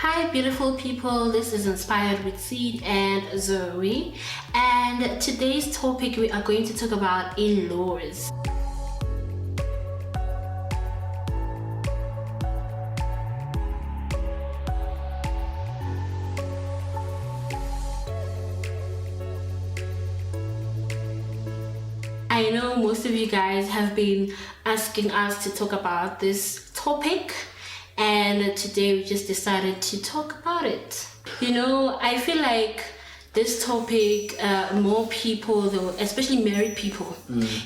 Hi beautiful people, this is Inspired with Seed and Zoe, and today's topic we are going to talk about in-laws. I know most of you guys have been asking us to talk about this topic, and today we just decided to talk about it. I feel like this topic, more people though, especially married people,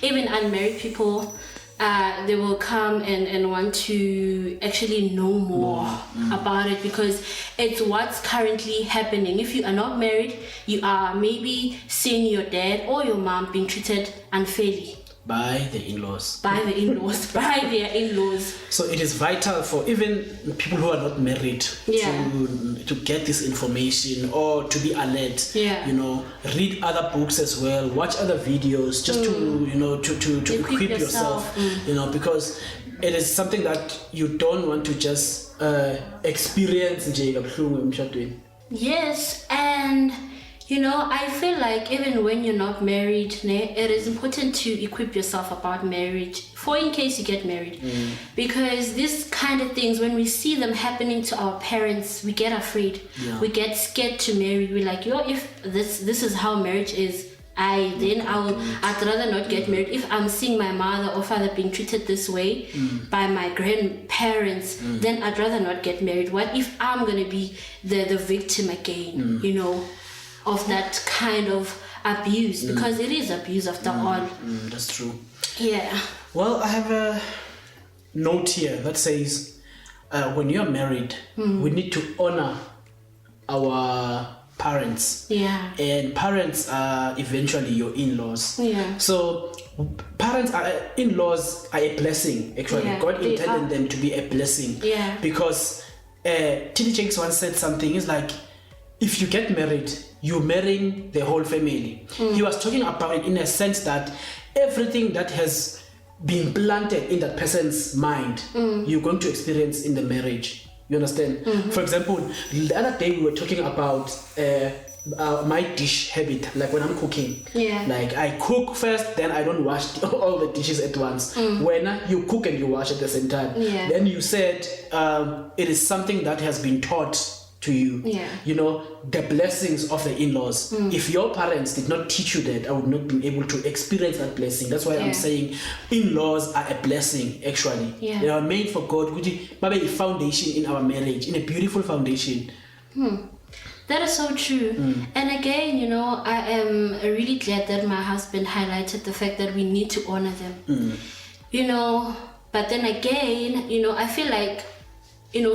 even unmarried people, they will come and want to actually know more about it, because it's what's currently happening. If you are not married, you are maybe seeing your dad or your mom being treated unfairly by the in-laws. By their in-laws. So it is vital for even people who are not married to get this information or to be alert. Read other books as well, watch other videos, just to equip yourself. Because it is something that you don't want to just experience. Yes, and I feel like even when you're not married, it is important to equip yourself about marriage for in case you get married. Because these kind of things, when we see them happening to our parents, we get afraid. We get scared to marry. We're like, if this is how marriage is, I'd rather not get married. If I'm seeing my mother or father being treated this way by my grandparents, then I'd rather not get married. What if I'm going to be the victim again, of that kind of abuse? Because it is abuse after all. That's true. Yeah. Well, I have a note here that says when you're married, we need to honor our parents. Yeah. And parents are eventually your in-laws. Yeah. So in-laws are a blessing, actually. God intended them to be a blessing. Yeah. Because T.D. Jakes once said something, it's like, if you get married, you're marrying the whole family. He was talking about it in a sense that everything that has been planted in that person's mind, you're going to experience in the marriage. You understand? For example, the other day we were talking about my dish habit, like when I'm cooking. Like I cook first, then I don't wash all the dishes at once. When you cook and you wash at the same time. Then you said it is something that has been taught to you. The blessings of the in-laws. If your parents did not teach you that, I would not be able to experience that blessing. That's why I'm saying in-laws are a blessing, actually. They are made for God. Maybe a foundation in our marriage, in a beautiful foundation. That is so true. And again, I am really glad that my husband highlighted the fact that we need to honor them. But then again, I feel like,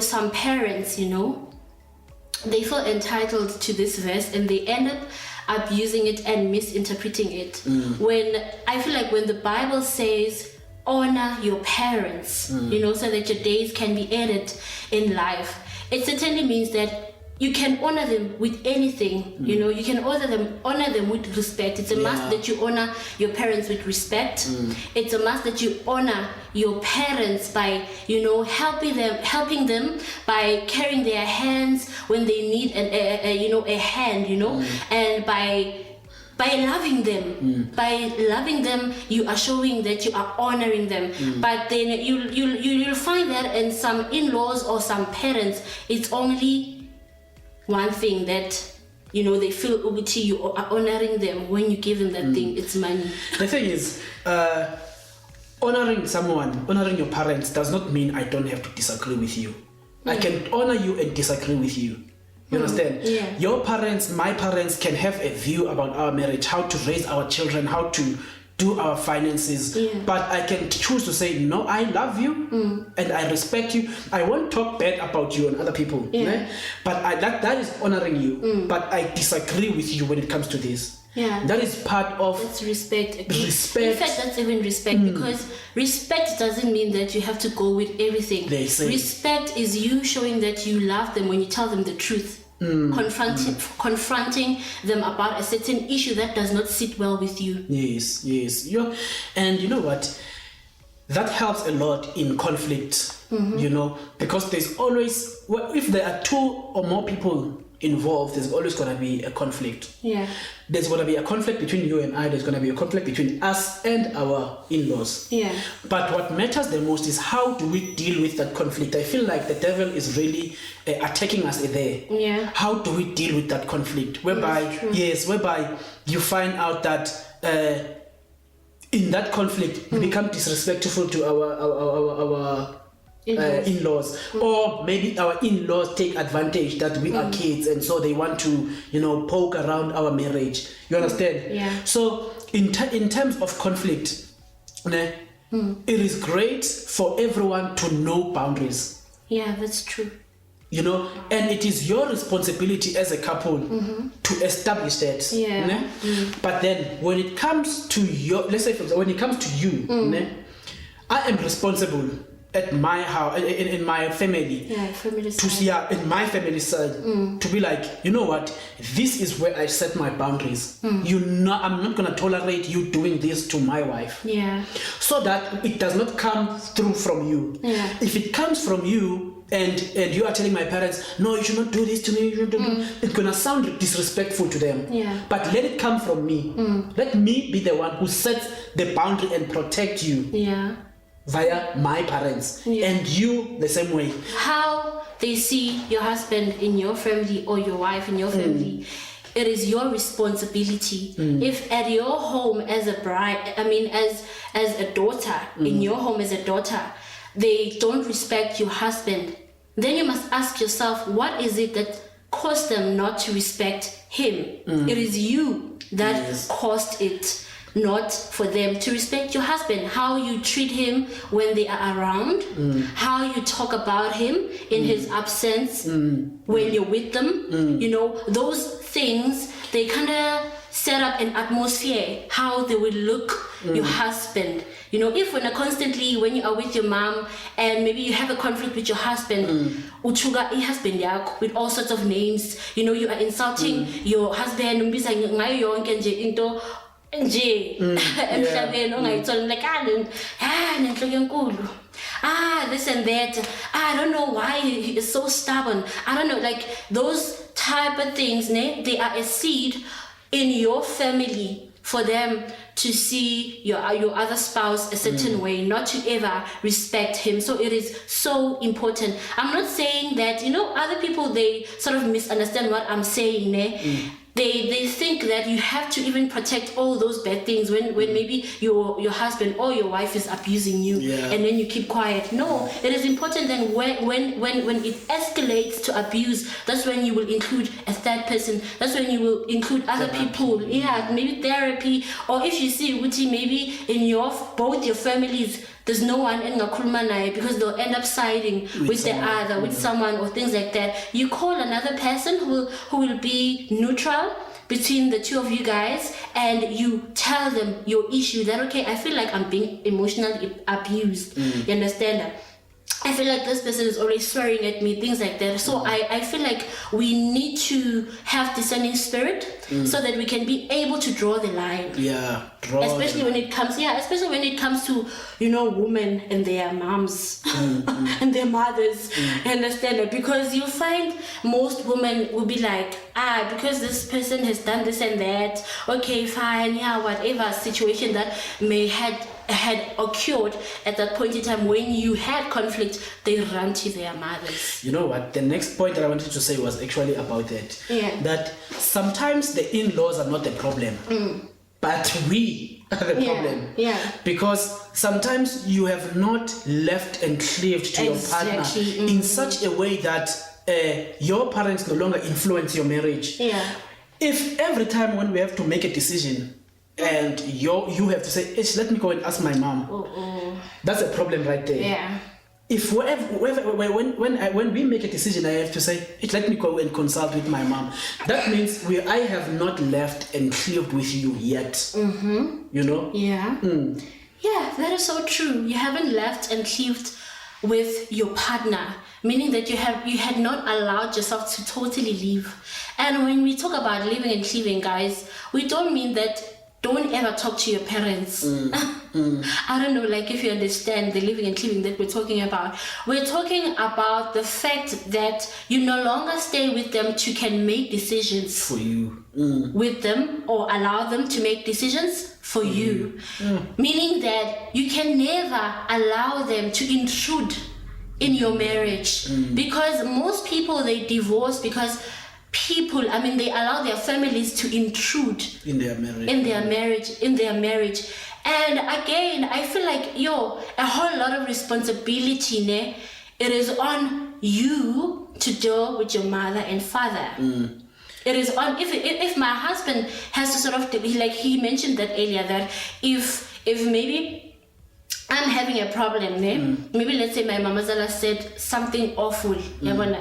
some parents, they feel entitled to this verse and they end up abusing it and misinterpreting it. When I feel like when the Bible says honor your parents, so that your days can be added in life, it certainly means that you can honor them with anything. You can honor them with respect. It's a must that you honor your parents with respect. It's a must that you honor your parents by helping them by carrying their hands when they need a hand, and by loving them. By loving them, you are showing that you are honoring them. But then you'll find that in some in-laws or some parents, it's only one thing that they feel ubuti, you are honoring them. When you give them that thing, it's money. The thing is, honoring your parents does not mean I don't have to disagree with you. I can honor you and disagree with you. You understand? Your parents, my parents can have a view about our marriage, how to raise our children, how to do our finances, but I can choose to say, no, I love you and I respect you. I won't talk bad about you and other people, but that is honoring you, but I disagree with you when it comes to this. That is part of... It's respect. Respect. In fact, that's even respect, because respect doesn't mean that you have to go with everything. Respect is you showing that you love them when you tell them the truth. Confronting them about a certain issue that does not sit well with you. Yes. And you know what? that helps a lot in conflict, you know, because there's always, well, if there are 2 or more people involved, there's always going to be a conflict. Yeah. There's going to be a conflict between you and I. There's going to be a conflict between us and our in-laws. Yeah. But what matters the most is how do we deal with that conflict. I feel like the devil is really attacking us there. Yeah. How do we deal with that conflict? Whereby you find out that in that conflict we become disrespectful to our in-laws, or maybe our in-laws take advantage that we are kids, and so they want to, you know, poke around our marriage. You understand? Yeah. So in terms of conflict, it is great for everyone to know boundaries. Yeah, that's true. You know, and it is your responsibility as a couple to establish that. Yeah. But then when it comes to your, let's say, for example, when it comes to you, I am responsible at my house, in my family, family side. In my family side, to be like, you know what, this is where I set my boundaries. I'm not gonna tolerate you doing this to my wife. Yeah. So that it does not come through from you. Yeah. If it comes from you and you are telling my parents, no, you should not do this to me, it's gonna sound disrespectful to them. Yeah. But let it come from me. Let me be the one who sets the boundary and protect you. Yeah. Via my parents, and you the same way. How they see your husband in your family or your wife in your family, it is your responsibility. If at your home as a bride, as a daughter, in your home as a daughter, they don't respect your husband, then you must ask yourself, what is it that caused them not to respect him? It is you that caused it, not for them to respect your husband. How you treat him when they are around, how you talk about him in his absence when you're with them, you know, those things, they kind of set up an atmosphere how they will look your husband. You know, if when you are with your mom and maybe you have a conflict with your husband, uchuga husband yakho with all sorts of names, you know, you are insulting your husband, umbiza ngayo yonke nje into nje emhlabeni ongayithola, like nenhloko enkulu, this and that, I don't know why he is so stubborn, I don't know, like those type of things, they are a seed in your family for them to see your other spouse a certain way, not to ever respect him. So it is so important. I'm not saying that, you know, other people, they sort of misunderstand what I'm saying. They think that you have to even protect all those bad things when maybe your husband or your wife is abusing you, and then you keep quiet. No, it is important then when it escalates to abuse, that's when you will include a third person. That's when you will include other people. Maybe therapy, or if you see Uti, maybe in both your families, there's no one in Ngakulmanaye because they'll end up siding with the other, with someone or things like that. You call another person who will be neutral between the two of you guys, and you tell them your issue that, okay, I feel like I'm being emotionally abused. You understand that? I feel like this person is always swearing at me, things like that. So I feel like we need to have discerning spirit so that we can be able to draw the line. Especially when it comes to, you know, women and their moms and their mothers. Understand that? Because you find most women will be like, because this person has done this and that, okay, fine, whatever situation that may had occurred at that point in time when you had conflict, they run to their mothers. You know what? The next point that I wanted to say was actually about that. That sometimes the in-laws are not the problem, but we are the problem. Because sometimes you have not left and cleaved to your partner in such a way that your parents no longer influence your marriage. If every time when we have to make a decision, and you have to say, let me go and ask my mom. That's a problem right there. If when we make a decision, I have to say, let me go and consult with my mom. That means I have not left and cleaved with you yet. You know? Yeah, that is so true. You haven't left and cleaved with your partner, meaning that you had not allowed yourself to totally leave. And when we talk about leaving and cleaving, guys, we don't mean that don't ever talk to your parents. I don't know, like if you understand the living and cleaving that we're talking about. We're talking about the fact that you no longer stay with them to can make decisions for you. With them, or allow them to make decisions for you. Meaning that you can never allow them to intrude in your marriage. Because most people, they divorce because people, I mean, they allow their families to intrude in their marriage. And again, I feel like, a whole lot of responsibility, ne? It is on you to deal with your mother and father. It is on, if my husband has to sort of, like he mentioned that earlier, that if maybe I'm having a problem, maybe let's say my mama Zala said something awful,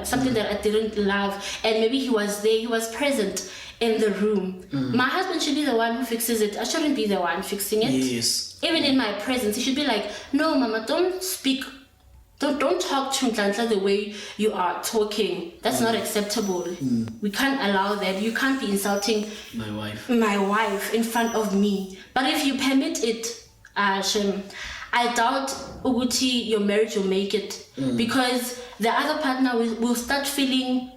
something that I didn't love, and maybe he was there, he was present in the room. My husband should be the one who fixes it. I shouldn't be the one fixing it. Yes. Even in my presence, he should be like, no, mama, don't speak. Don't talk to Ntlantla the way you are talking. That's not acceptable. We can't allow that. You can't be insulting my wife in front of me. But if you permit it, Shem, I doubt Uguti, your marriage will make it, because the other partner will start feeling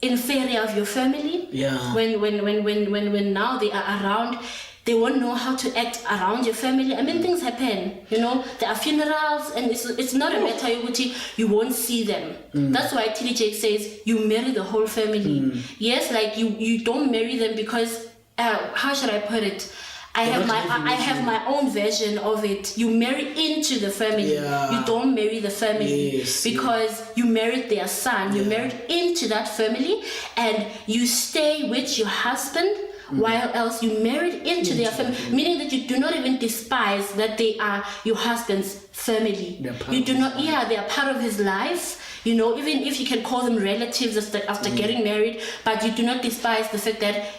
inferior of your family. Yeah. When now they are around, they won't know how to act around your family. I mean, things happen, there are funerals, and it's not a matter Uguti, you won't see them. That's why TD says you marry the whole family. Yes, like you don't marry them because, how should I put it? I have my own version of it. You marry into the family. You don't marry the family because you married their son. You married into that family, and you stay with your husband while else you married into their family, meaning that you do not even despise that they are your husband's family. You do not, they are part of his life. Even if you can call them relatives after getting married, but you do not despise the fact that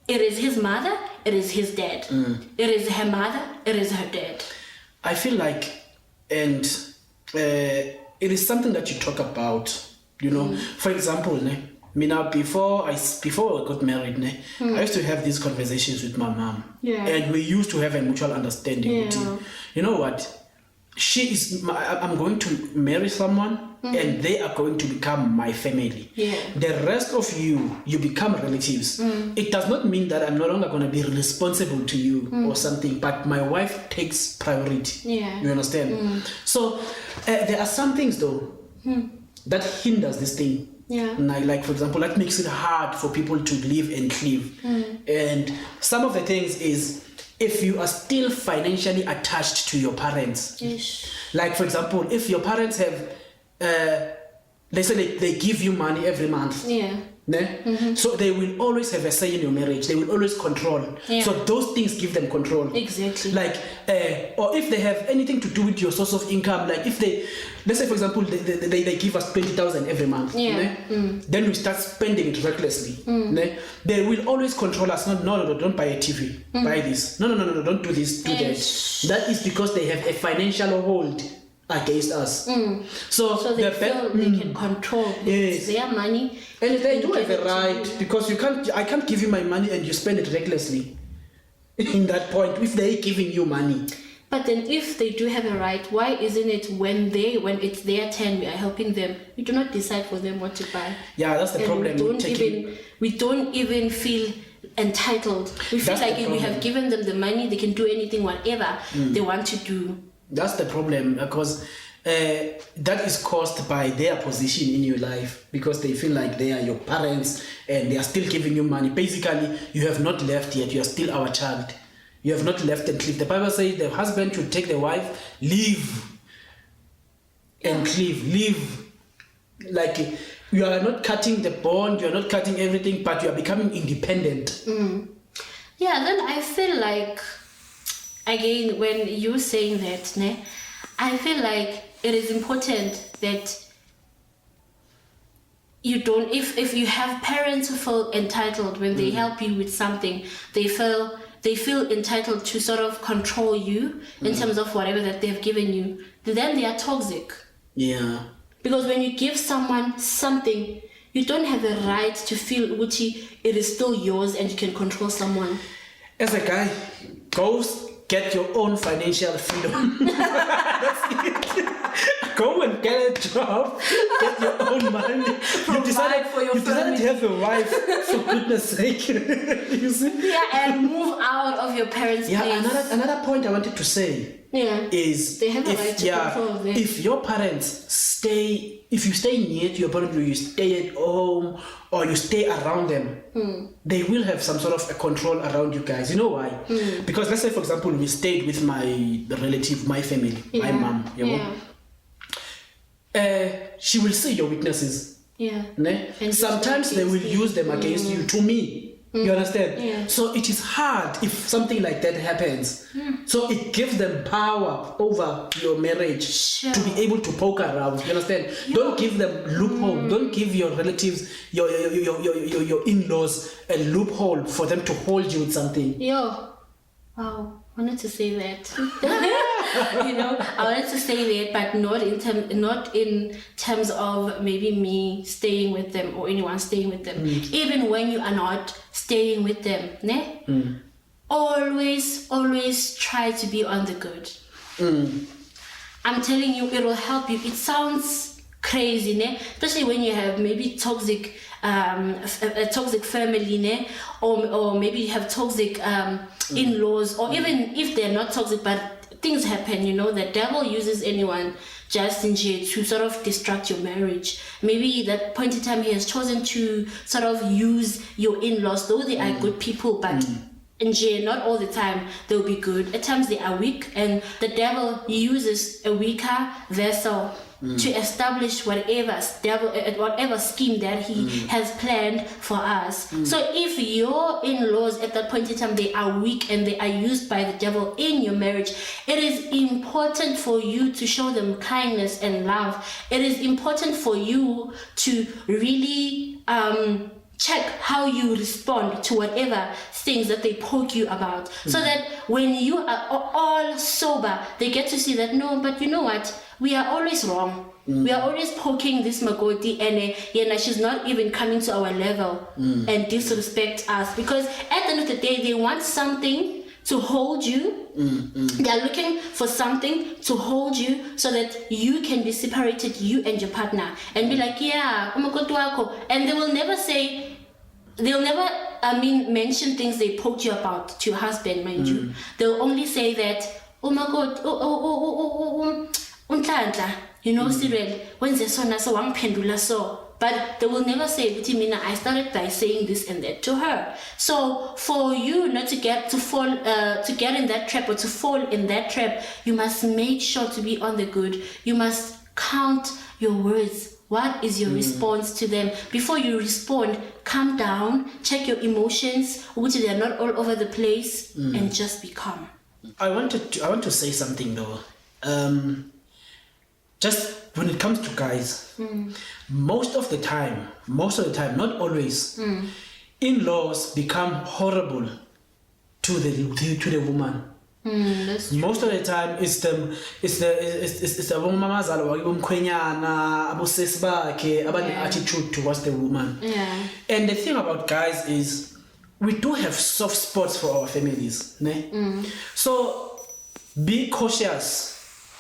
it is his mother, it is his dad. It is her mother, it is her dad. I feel like, and it is something that you talk about, For example, before I got married, I used to have these conversations with my mom. And we used to have a mutual understanding. You know what? I'm going to marry someone, and they are going to become my family. The rest of you become relatives. It does not mean that I'm no longer going to be responsible to you or something, but my wife takes priority. You understand? So there are some things though that hinders this thing. Like for example, that makes it hard for people to live and cleave. And some of the things is, if you are still financially attached to your parents, like for example, if your parents have, let's say they give you money every month, so they will always have a say in your marriage. They will always control. So those things give them control. Exactly. Like, or if they have anything to do with your source of income, like if they, let's say for example, they give us 20,000 every month, then we start spending it recklessly. They will always control us. No, don't buy a TV, buy this. No, don't do this, do that. That is because they have a financial hold against us. So they feel they can control. It's their money. And they do have a right, because I can't give you my money and you spend it recklessly. In that point, if they're giving you money. But then if they do have a right, why isn't it when it's their turn, we are helping them? We do not decide for them what to buy. Yeah, that's the problem. We don't even feel entitled. We feel like if we have given them the money, they can do anything, whatever they want to do. That's the problem, because that is caused by their position in your life, because they feel like they are your parents and they are still giving you money. Basically, you have not left yet. You are still our child. You have not left and cleave. The Bible says the husband should take the wife, leave and cleave. Leave. Like, you are not cutting the bond, you are not cutting everything, but you are becoming independent. Then I feel like, again, when you're saying that, I feel like it is important that you don't, if you have parents who feel entitled when they help you with something, they feel entitled to sort of control you in terms of whatever that they've given you, then they are toxic. Because when you give someone something, you don't have a right to feel Uchi, it is still yours and you can control someone. as a guy, go get your own financial freedom. That's it. Go and get a job, get your own money. You decided to have a wife, for goodness sake. You see? Yeah, and move out of your parents' place. Another point I wanted to say is they have a right to control them. If your parents if you stay near to your parents, or you stay at home, or you stay around them, they will have some sort of a control around you guys. You know why? Because let's say, for example, we stayed with my relative, my family, my mom. You know? She will see your weaknesses. And sometimes they will use them against you. To me. You understand? So it is hard if something like that happens. So it gives them power over your marriage to be able to poke around. You understand? Don't give them loophole. Don't give your relatives, your in-laws a loophole for them to hold you with something. Wow, I wanted to say that. I wanted to say that, but not in terms of maybe me staying with them or anyone staying with them. Even when you are not staying with them, always try to be on the good. I'm telling you, it will help you. It sounds crazy, especially when you have maybe toxic a toxic family, or maybe you have toxic in-laws, or even if they're not toxic, but things happen, the devil uses anyone just in jail to sort of distract your marriage. Maybe that point in time he has chosen to sort of use your in-laws, though they are good people, but in jail, not all the time they'll be good. At times they are weak, and the devil uses a weaker vessel to establish whatever scheme that he has planned for us. So if your in-laws at that point in time, they are weak and they are used by the devil in your marriage, it is important for you to show them kindness and love. It is important for you to really check how you respond to whatever things that they poke you about, so that when you are all sober, they get to see that, no, but you know what, we are always wrong. We are always poking this Magoti, and she's not even coming to our level and disrespect us, because at the end of the day, they want something to hold you. They are looking for something to hold you so that you can be separated, you and your partner, and be like, and they will never say, mention things they poked you about to your husband, mind you. They'll only say that, oh my God, Cyril, when's the son so pendula so. But they will never say, I started by saying this and that to her. So for you not to get in that trap, or to fall in that trap, you must make sure to be on the good. You must count your words. What is your response to them? Before you respond, calm down, check your emotions, which they are not all over the place, and just be calm. I want to say something though. Just when it comes to guys, most of the time, not always, in-laws become horrible to the woman. Most of the time, it's the attitude towards the woman. And the thing about guys is, we do have soft spots for our families, so be cautious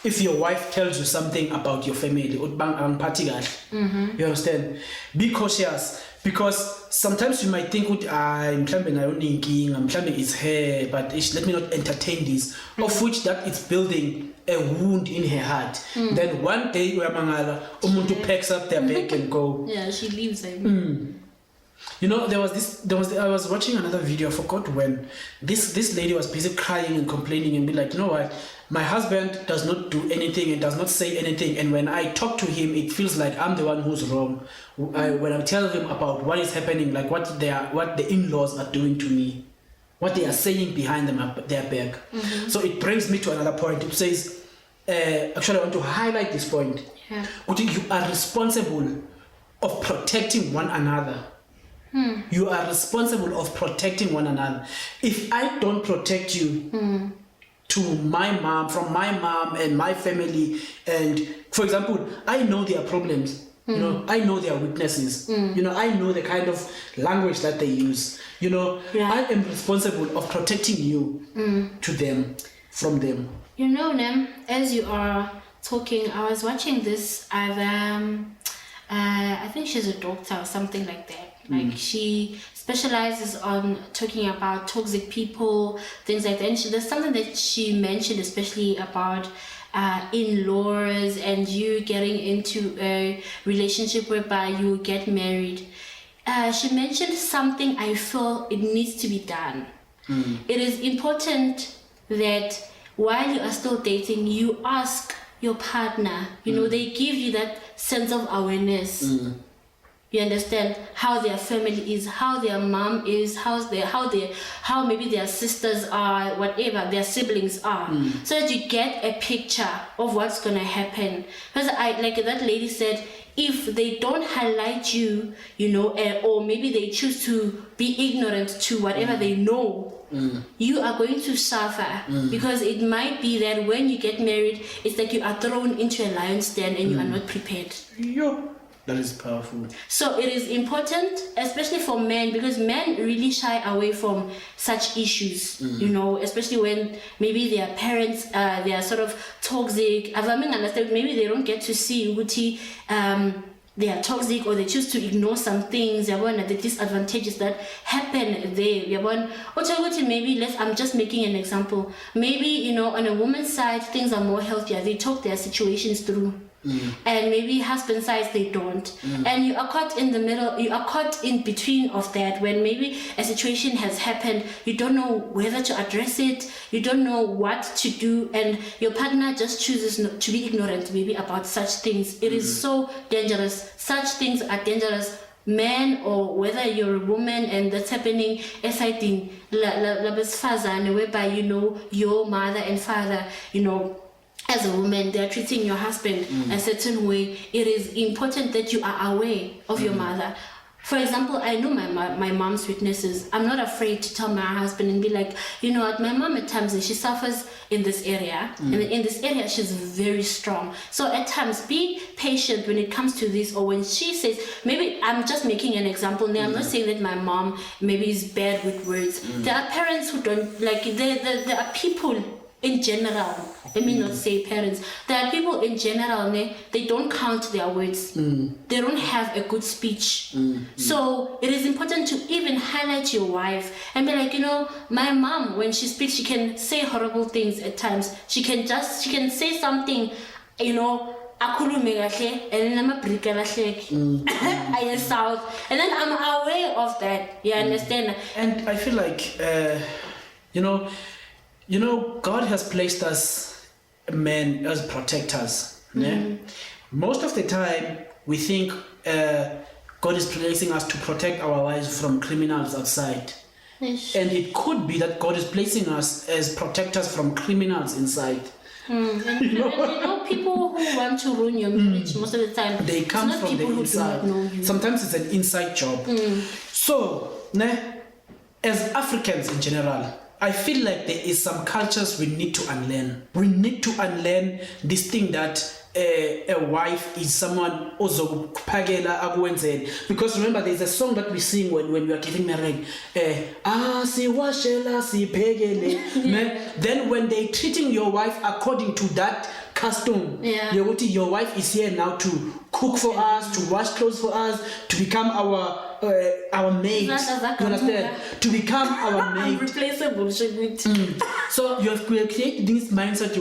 if your wife tells you something about your family. You understand? Be cautious, because sometimes you might think, I'm claiming it's her, but let me not entertain this, of which that is building a wound in her heart. Then one day umuntu packs up their bag and go. She leaves him. I was watching another video, I forgot when, this lady was busy crying and complaining and be like, you know what, my husband does not do anything and does not say anything, and when I talk to him, it feels like I'm the one who's wrong. When I tell him about what is happening, like what the in-laws are doing to me, what they are saying behind their back. So it brings me to another point. It says, actually I want to highlight this point. You are responsible of protecting one another. You are responsible of protecting one another. If I don't protect you from my mom and my family, and for example, I know their problems, You know, I know their weaknesses. You know, I know the kind of language that they use. You know, I am responsible of protecting you to them, from them. You know, Nem, as you are talking, I was watching this other, I think she's a doctor or something like that. Like she specializes on talking about toxic people, things like that. And there's something that she mentioned, especially about in-laws and you getting into a relationship whereby you get married. She mentioned something I feel it needs to be done. It is important that while you are still dating, you ask your partner, you know, they give you that sense of awareness. You understand how their family is, how their mom is, how maybe their sisters are, whatever their siblings are, so that you get a picture of what's gonna happen. Because like that lady said, if they don't highlight you, you know, or maybe they choose to be ignorant to whatever they know, you are going to suffer, because it might be that when you get married, it's like you are thrown into a lion's den and you are not prepared. That is powerful. So it is important, especially for men, because men really shy away from such issues, you know, especially when maybe their parents, they are sort of toxic. Maybe they don't get to see Uguti, they are toxic, or they choose to ignore some things. The disadvantages that happen there. Maybe I'm just making an example. Maybe, you know, on a woman's side, things are more healthier. They talk their situations through. And maybe husband sides they don't, and you are caught in the middle, you are caught in between of that, when maybe a situation has happened, you don't know whether to address it, you don't know what to do, and your partner just chooses not to be ignorant maybe about such things. It is so dangerous. Such things are dangerous, man, or whether you're a woman and that's happening exciting whereby, you know, your mother and father, you know, as a woman, they are treating your husband a certain way. It is important that you are aware of your mother. For example, I know my mom's weaknesses. I'm not afraid to tell my husband and be like, you know what, my mom at times, she suffers in this area. And in this area, she's very strong. So at times, be patient when it comes to this, or when she says, maybe I'm just making an example now. I'm not saying that my mom maybe is bad with words. There are parents who don't, like, there are people in general, let me not say parents, there are people in general, they don't count their words. They don't have a good speech. So it is important to even highlight your wife and be like, you know, my mom, when she speaks, she can say horrible things at times. She can say something, you know, and then I'm a I south, and then I'm aware of that. You understand? And I feel like, you know, God has placed us men as protectors. Most of the time, we think God is placing us to protect our wives from criminals outside. Yes. And it could be that God is placing us as protectors from criminals inside. And you know, people who want to ruin your marriage, most of the time, they come from the inside. Sometimes it's an inside job. So, as Africans in general, I feel like there is some cultures we need to unlearn. We need to unlearn this thing that a wife is someone also because remember, there's a song that we sing when we are getting married. Then when they're treating your wife according to that custom, your wife is here now to cook for us, to wash clothes for us, to become our maid. You understand? To become our maid. Replaceable. So you have created this mindset.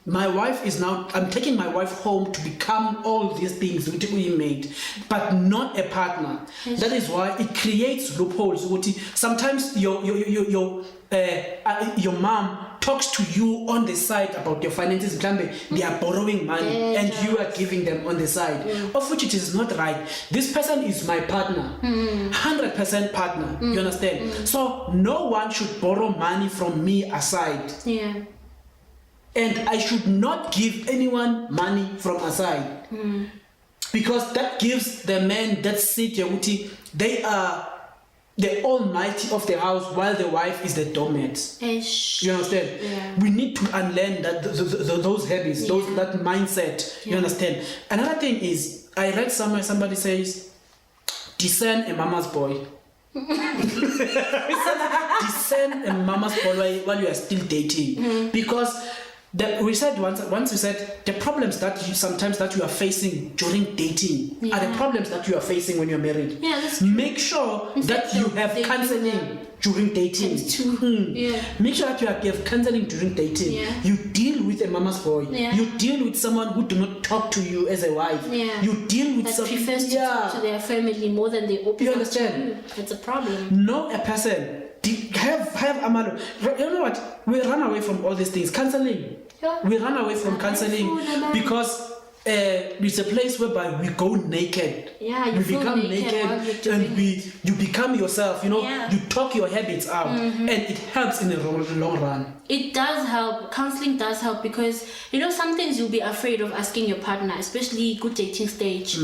My wife is now, I'm taking my wife home to become all these things we made, but not a partner. Yes. That is why it creates loopholes. Sometimes your mom talks to you on the side about your finances. They are borrowing money and you are giving them on the side, of which it is not right. This person is my partner, 100% partner. You understand? So no one should borrow money from me aside. And I should not give anyone money from aside. Because that gives the men that sit here, they are the almighty of the house while the wife is the doormat. You understand? We need to unlearn that those habits, that mindset. You understand? Another thing is, I read somewhere somebody says, discern a mama's boy. Discern a mama's boy while you are still dating. Because we said once we said the problems that sometimes that you are facing during dating are the problems that you are facing when you're married. Yeah, that's true. Make sure that you have counseling during dating. Make sure that you have counseling during dating. You deal with a mama's boy. You deal with someone who do not talk to you as a wife. You deal with someone prefers to talk to their family more than they open. You understand? That's a problem. Know a person. Have amalo. You know what? We run away from all these things. Counseling. We run away from counseling because it's a place whereby we go naked. You become naked and you become yourself. You know, you talk your habits out, and it helps in the long run. It does help. Counseling does help because some things you'll be afraid of asking your partner, especially good dating stage.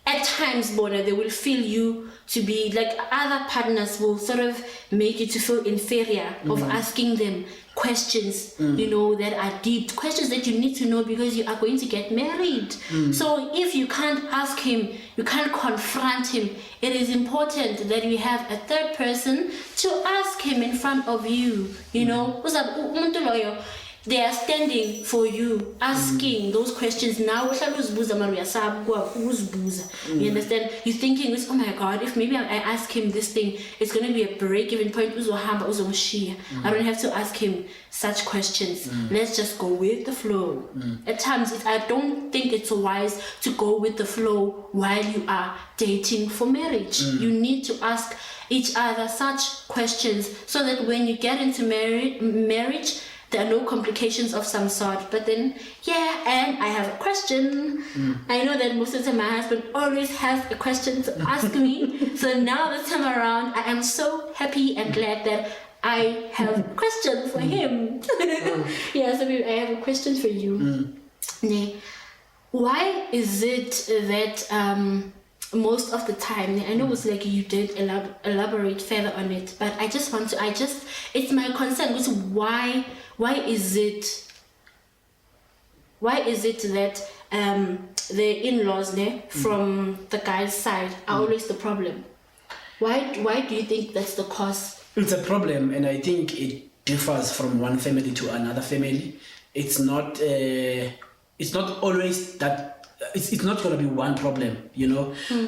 At times, Bona, they will feel you to be like other partners will sort of make you to feel inferior of asking them questions, that are deep, questions that you need to know because you are going to get married. So if you can't ask him, you can't confront him, it is important that we have a third person to ask him in front of you. They are standing for you, asking those questions. Now, you understand? You're thinking, oh my God, if maybe I ask him this thing, it's going to be a break-even point. I don't have to ask him such questions. Let's just go with the flow. At times, I don't think it's wise to go with the flow while you are dating for marriage. You need to ask each other such questions so that when you get into marriage, there are no complications of some sort. But then, and I have a question. I know that most of the time my husband always has a question to ask me. So now this time around, I am so happy and glad that I have a question for him. So I have a question for you. Why is it that most of the time, I know it's like you did elaborate further on it, but it's my concern was why is it that the in-laws from the guy's side are always the problem? Why do you think that's the cause? It's a problem, and I think it differs from one family to another family. It's not always that. It's not going to be one problem,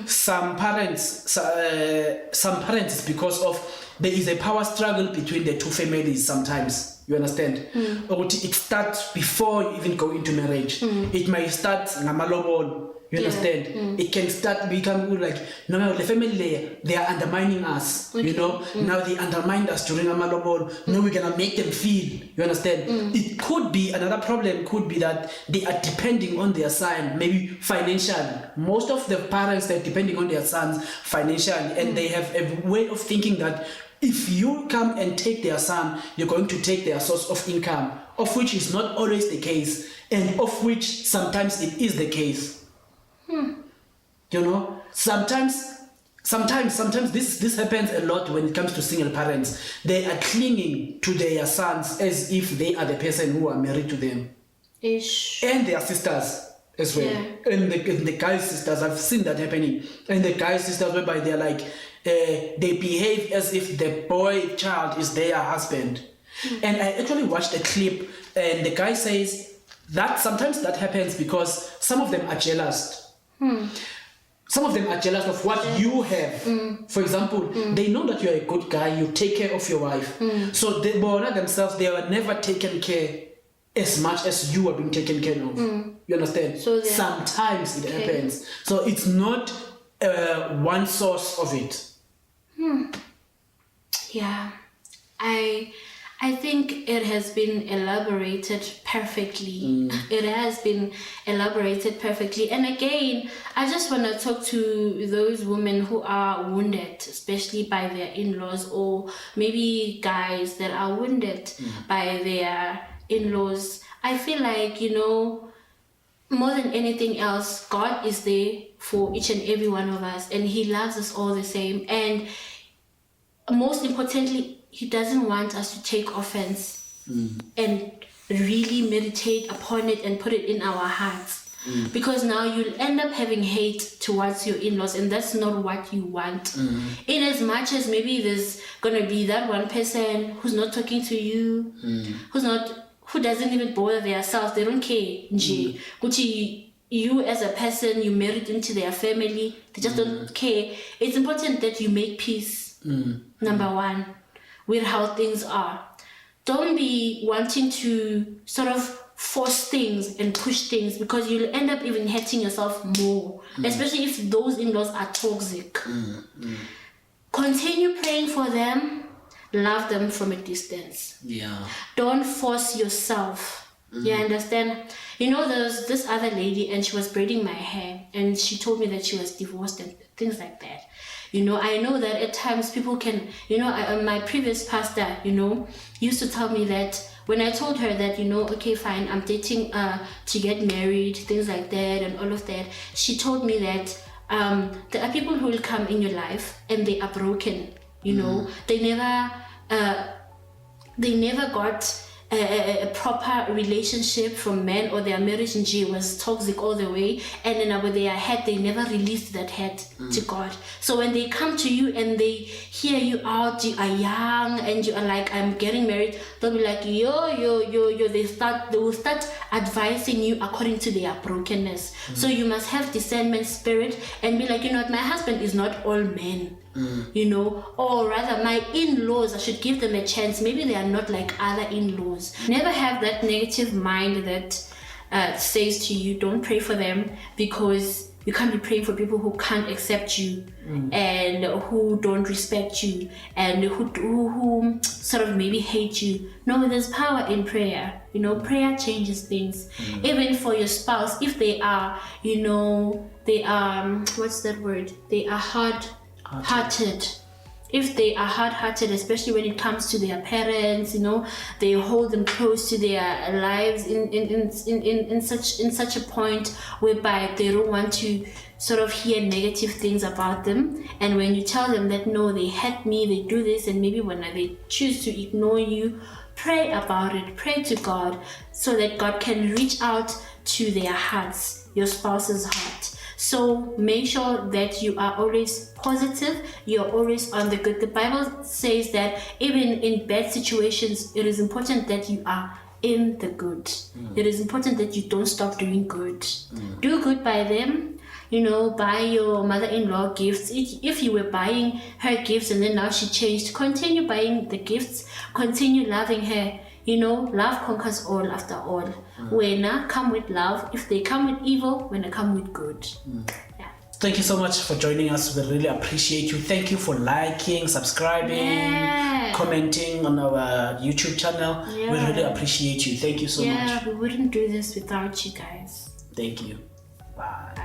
Some parents it's because of there is a power struggle between the two families sometimes. You understand? It starts before you even go into marriage. It might start ngamalobol. You understand? It can become like, no, the family they are undermining us. Now they undermined us during amalobol. Now we're gonna make them feel. You understand? It could be another problem. Could be that they are depending on their son, maybe financially. Most of the parents they're depending on their sons financially, and they have a way of thinking that if you come and take their son, you're going to take their source of income, of which is not always the case, and of which sometimes it is the case. Sometimes this happens a lot when it comes to single parents. They are clinging to their sons as if they are the person who are married to them. And their sisters as well. And the guy's sisters, I've seen that happening. And the guy's sisters, whereby they're like, they behave as if the boy child is their husband. And I actually watched a clip, and the guy says that sometimes that happens because some of them are jealous. Some of them are jealous of what you have. For example, they know that you're a good guy, you take care of your wife. So they themselves, they were never taken care as much as you are being taken care of. You understand? So sometimes it happens. So it's not one source of it. Yeah. I think it has been elaborated perfectly. It has been elaborated perfectly. And again, I just want to talk to those women who are wounded, especially by their in-laws, or maybe guys that are wounded by their in-laws. I feel like, more than anything else, God is there for each and every one of us, and He loves us all the same. And most importantly, He doesn't want us to take offense and really meditate upon it and put it in our hearts. because now you'll end up having hate towards your in-laws, and that's not what you want. In as much as maybe there's gonna be that one person who's not talking to you, who doesn't even bother themselves, they don't care. Gucci, you as a person, you married into their family, they just don't care. It's important that you make peace, number one, with how things are. Don't be wanting to sort of force things and push things, because you'll end up even hurting yourself more, especially if those in-laws are toxic. Continue praying for them, love them from a distance. Don't force yourself. You understand? You know, there's this other lady, and she was braiding my hair, and she told me that she was divorced and things like that. You know, I know that at times people can, you know, my previous pastor, you know, used to tell me that when I told her that, you know, okay, fine, I'm dating to get married, things like that and all of that, she told me that there are people who will come in your life and they are broken, you know, they never got a proper relationship from men, or their marriage in G was toxic all the way, and then with their head they never released that head to God. So when they come to you and they hear you out, you are young and you are like, I'm getting married, they'll be like, yo, they will start advising you according to their brokenness. So you must have discernment spirit and be like, you know what, my husband is not all men. You know, or rather my in-laws, I should give them a chance. Maybe they are not like other in-laws. Never have that negative mind that says to you, don't pray for them, because you can't be praying for people who can't accept you and who don't respect you and who sort of maybe hate you. No, there's power in prayer. You know, prayer changes things. Even for your spouse, if they are, you know, they are, what's that word? They are hard-hearted. If they are hard-hearted, especially when it comes to their parents, you know, they hold them close to their lives in such a point whereby they don't want to sort of hear negative things about them. And when you tell them that no, they hate me, they do this, and maybe when they choose to ignore you, pray about it. Pray to God so that God can reach out to their hearts, your spouse's heart. So make sure that you are always positive, you're always on the good. The Bible says that even in bad situations, it is important that you are in the good. It is important that you don't stop doing good. Do good by them. You know, buy your mother-in-law gifts. If you were buying her gifts and then now she changed, continue buying the gifts, continue loving her. You know, love conquers all after all. When I come with love, if they come with evil, when I come with good. Yeah. Thank you so much for joining us. We really appreciate you. Thank you for liking, subscribing, commenting on our YouTube channel. We really appreciate you. Thank you so much. Yeah, we wouldn't do this without you guys. Thank you. Bye.